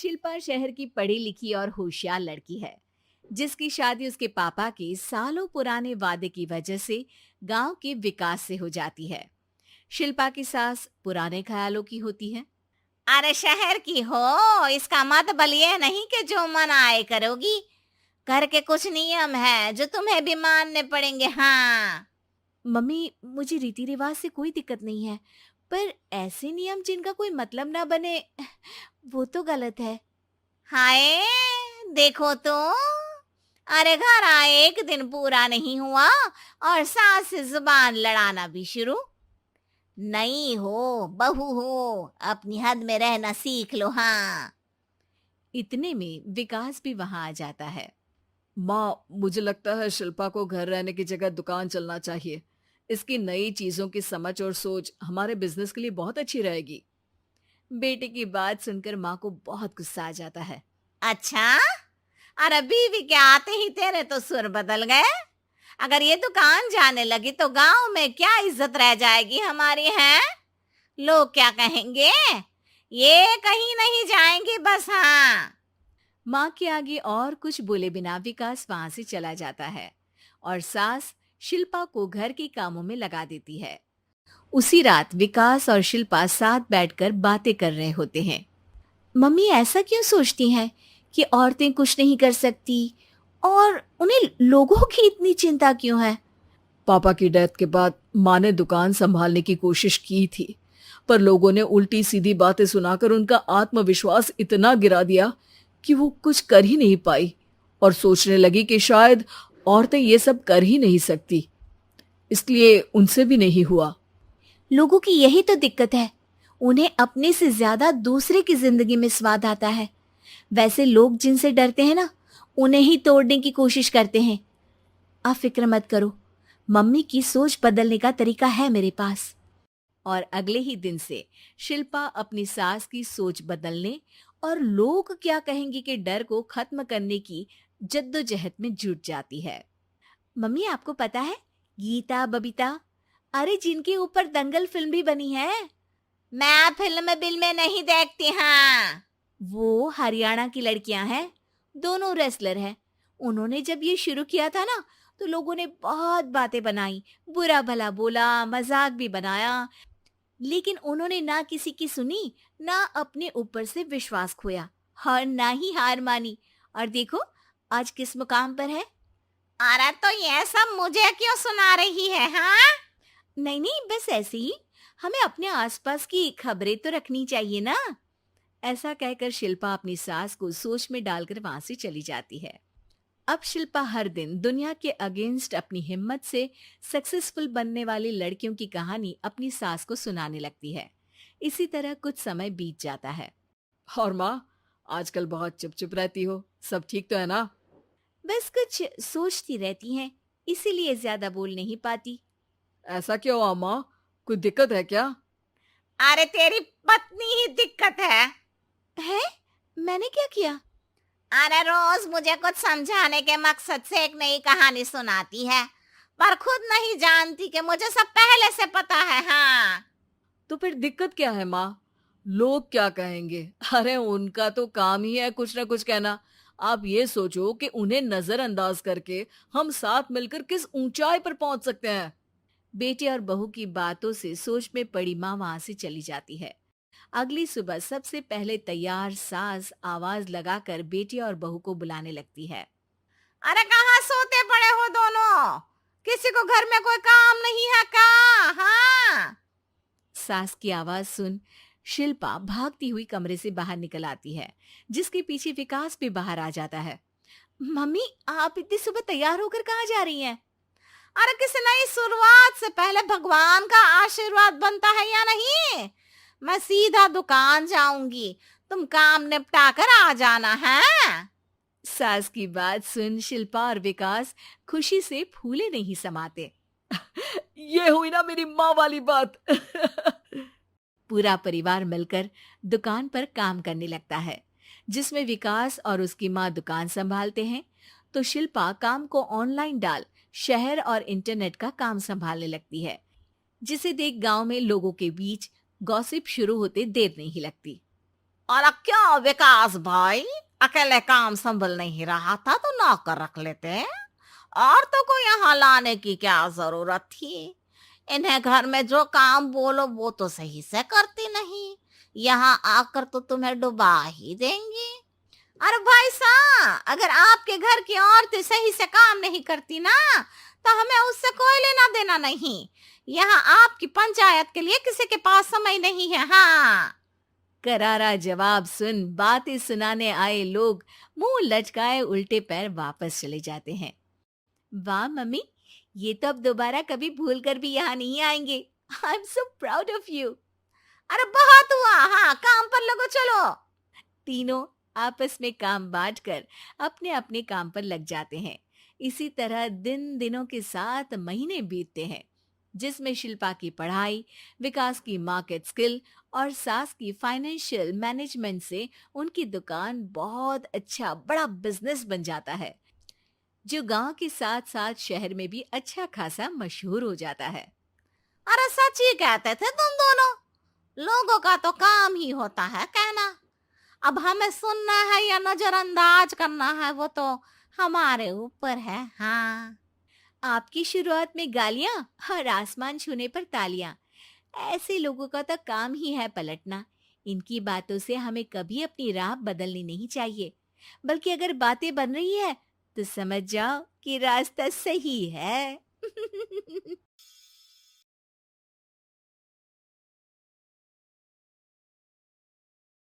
शिल्पा शहर की पढ़ी लिखी और होशियार लड़की है, जिसकी शादी उसके पापा के सालों पुराने वादे की वजह से गांव के विकास से हो जाती है। शिल्पा की सास पुराने ख्यालों की होती है। अरे शहर की हो, इसका मतलब ये नहीं कि जो मन आए करोगी। घर के कुछ नियम है जो तुम्हें भी मानने पड़ेंगे। हाँ। मम्मी, मुझे रीति रिवाज से कोई दिक्कत नहीं है, पर ऐसे नियम जिनका कोई मतलब ना बने, वो तो गलत है। हाय, देखो तो। अरे घर आए एक दिन पूरा नहीं हुआ और सास से जुबान लड़ाना भी शुरू। नहीं हो, बहू हो, अपनी हद में रहना सीख लो। हाँ। इतने में विकास भी वहां आ जाता है। माँ, मुझे लगता है शिल्पा को घर रहने की जगह दुकान चलना चाहिए। इसकी नई चीजों की समझ और सोच हमारे बिजनेस के लिए बहुत अच्छी रहेगी। बेटे की बात सुनकर माँ को बहुत गुस्सा आ जाता है। अच्छा, अरे बीवी के आते ही तेरे तो सुर बदल गए। अगर ये दुकान जाने लगी तो गांव में क्या इज्जत रह जाएगी हमारी है? लोग क्या कहेंगे? ये कहीं नहीं जाएंगी बस। हाँ। माँ के आगे और कुछ बोले बिना विकास वहां से चला जाता है और सास शिल्पा को घर के कामों में लगा देती है। उसी रात विकास और शिल्पा साथ बैठकर बातें कर रहे होते हैं। मम्मी ऐसा क्यों सोचती हैं कि औरतें कुछ नहीं कर सकती, और उन्हें लोगों की इतनी चिंता क्यों है? पापा की डेथ के बाद माँ ने दुकान संभालने की कोशिश की थी, पर लोगों ने उल्टी सीधी बातें सुनाकर उनका आत्मविश्वास इतना गिरा दिया कि वो कुछ कर ही नहीं पाई और सोचने लगी कि शायद औरतें ये सब कर ही नहीं सकती। इसलिए उनसे भी नहीं हुआ। लोगों की यही तो दिक्कत है, उन्हें अपने से ज्यादा दूसरे की जिंदगी में स्वाद आता है। वैसे लोग जिनसे डरते हैं ना, उन्हें ही तोड़ने की कोशिश करते हैं। आप फिक्र मत करो, मम्मी की सोच बदलने का तरीका है मेरे पास। और अगले ही दिन से शिल्पा अपनी सास की सोच बदलने और लोग क्या कहेंगे के डर को खत्म करने की जद्दोजहद में जुट जाती है। मम्मी, आपको पता है, गीता बबीता, अरे जिनके ऊपर दंगल फिल्म भी बनी है, मैं फिल्म बिल में नहीं देखती। हाँ। वो हरियाणा की लड़कियां हैं। दोनों रेसलर हैं। उन्होंने जब ये शुरू किया था ना, तो लोगों ने बहुत बातें बनाई, बुरा भला बोला, मजाक भी बनाया, लेकिन उन्होंने ना किसी की सुनी, ना अपने ऊपर से विश्वास खोया और ना ही हार मानी। और देखो आज किस मुकाम पर है। अरे तो ये सब मुझे क्यों सुना रही है? हाँ। नहीं नहीं, बस ऐसे ही, हमें अपने आसपास की खबरें तो रखनी चाहिए ना। ऐसा कहकर शिल्पा अपनी सास को सोच में डालकर वहां से चली जाती है। अब शिल्पा हर दिन दुनिया के अगेंस्ट अपनी हिम्मत से सक्सेसफुल बनने वाली लड़कियों की कहानी अपनी सास को सुनाने लगती है। इसी तरह कुछ समय बीत जाता है। और माँ, आजकल बहुत चुप चुप रहती हो, सब ठीक तो है ना? बस कुछ सोचती रहती हैं, इसीलिए ज्यादा बोल नहीं पाती। ऐसा क्यों हुआ माँ? कोई दिक्कत है क्या? अरे तेरी पत्नी ही दिक्कत है। है? मैंने क्या किया? अरे रोज मुझे कुछ समझाने के मकसद से एक नई कहानी सुनाती है, पर खुद नहीं जानती कि मुझे सब पहले से पता है। हाँ। तो फिर दिक्कत क्या है माँ? लोग क्या कहेंगे? अरे उनका तो काम ही है कुछ ना कुछ कहना। आप ये सोचो कि उन्हें नजरअंदाज करके हम साथ मिलकर किस ऊंचाई पर पहुंच सकते हैं। बेटे और बहू की बातों से सोच में पड़ी माँ वहां से चली जाती है। अगली सुबह सबसे पहले तैयार सास आवाज लगाकर बेटे और बहू को बुलाने लगती है। अरे कहाँ सोते पड़े हो दोनों? किसी को घर में कोई काम नहीं है क्या? हाँ। सास की आवाज सुन शिल्पा भागती हुई कमरे से बाहर निकल आती है, जिसके पीछे विकास भी बाहर आ जाता है। मम्मी, आप इतनी सुबह तैयार होकर कहाँ जा रही हैं? अरे किसी नई शुरुआत से पहले भगवान का आशीर्वाद बनता है या नहीं? मैं सीधा दुकान जाऊंगी, तुम काम निपटा कर आ जाना है। सास की बात सुन शिल्पा और विकास खुशी से फूले नहीं समाते। ये हुई ना मेरी माँ वाली बात। पूरा परिवार मिलकर दुकान पर काम करने लगता है, जिसमें विकास और उसकी माँ दुकान संभालते हैं, तो शिल्पा काम को ऑनलाइन डाल शहर और इंटरनेट का काम संभालने लगती है, जिसे देख गांव में लोगों के बीच गॉसिप शुरू होते देर नहीं लगती। और क्या विकास भाई, अकेले काम संभल नहीं रहा था तो नौकर रख लेते, और तो को यहाँ लाने की क्या जरूरत थी। इन्हें घर में जो काम बोलो वो तो सही से करती नहीं, यहाँ आकर तो तुम्हें डुबा ही देंगी। अरे भाई साहब, अगर आपके घर की औरतें सही से काम नहीं करती ना, तो हमें उससे कोई लेना देना नहीं। यहाँ आपकी पंचायत के लिए किसी के पास समय नहीं है। हाँ, करारा जवाब सुन बातें सुनाने आए लोग मुंह लटकाए उल्टे पैर वापस चले जाते हैं। वाह मम्मी, ये तो अब दोबारा कभी भूल कर भी यहाँ नहीं आएंगे। I am so proud of you. अरे बहुत हुआ, हाँ काम पर लगो चलो। तीनों आपस में काम बांटकर अपने अपने काम पर लग जाते हैं। इसी तरह दिनों के साथ महीने बीतते हैं, जिसमें शिल्पा की पढ़ाई, विकास की मार्केट स्किल और सास की फाइनेंशियल मैनेजमेंट से उनकी दुकान बहुत अच्छा बड़ा बिजनेस बन जाता है, जो गांव के साथ साथ शहर में भी अच्छा खासा मशहूर हो जाता है। अरे सच ही कहते थे तुम दोनों, लोगों का तो काम ही होता है कहना। अब हमें सुनना है या नजरअंदाज करना है वो तो हमारे ऊपर है। हाँ, आपकी शुरुआत में गालियां और आसमान छूने पर तालियां, ऐसे लोगों का तो काम ही है पलटना। इनकी बातों से हमें कभी अपनी राह बदलनी नहीं चाहिए, बल्कि अगर बातें बन रही है तो समझ जाओ कि रास्ता सही है।